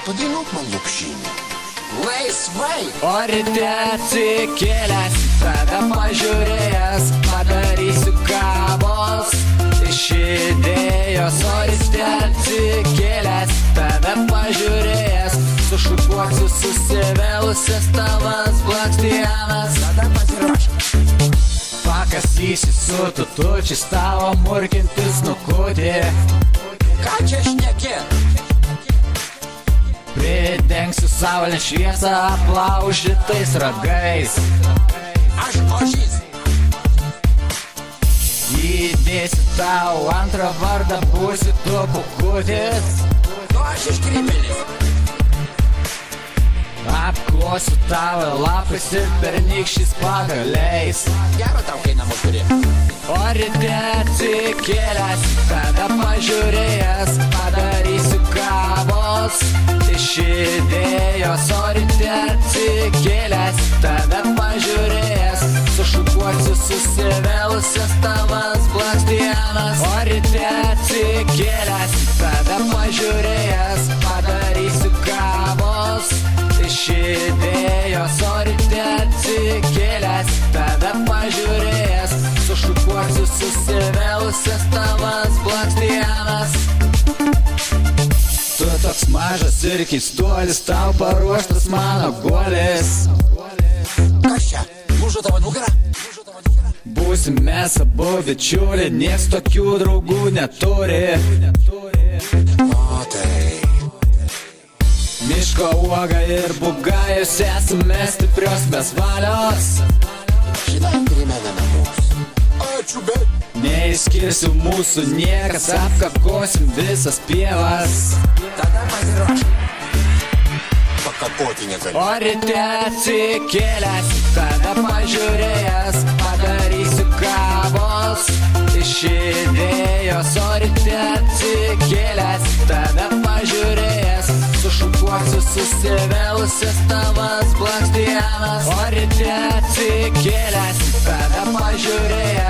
Padainuok man lopšinį. Laisvai. O ryte atsikėlęs, tada pažiūrėjęs, padarysiu kavos iš idėjos. O ryte atsikėlęs, tada pažiūrėjęs, sušukuosiu susivėlusias tavas blakstienas. Tada pasiruošk. Pakasysi su tutučiais tavo murkintis nukutį. Ką čia šneki? Pridengsiu saulės šviesą aplaužytais ragais. Aš ožys. Įdėsiu tau antrą vardą, būsi tu pukutis. Nu aš iškrypėlis. Apklosiu tavo lapais ir pernykščiais pagaliais. Gero tau, kai namus turi. O ryte atsikėlęs, tada pažiūrėjęs, padarysiu kavos iš idėjos. O ryte atsikėlęs, tada pažiūrėjęs, sušukuosiu susivėlusias tavas blakstienas. O ryte atsikėlęs, tada pažiūrėjęs, padarysiu kavos iš idėjos. O ryte atsikėlęs, tada pažiūrėjęs, sušukuosiu susivėlusias tavas blakstienas. Tu toks mažas ir keistuolis, tau paruoštas mano guolis. Kas čia? Lūžo tavo nugarą? Būsim mes abu bičiuliai, nieks tokių draugų neturi. O tai. Miško uoga ir bugajus esame stiprios mes valios. Žinai, primena namus. Ačiū, bet. Neišskirsiu mūsų niekas, apkakosim visas pievas. Tada pasiruošk. Pakakoti negali. O ryte atsikėlęs, tada pažiūrėjęs, padarysiu kavos iš idėjos. O ryte atsikėlęs, tada pažiūrėjęs, sušukuosiu susivėlusias tavas blakstienas. O ryte atsikėlęs, tada pažiūrėjęs,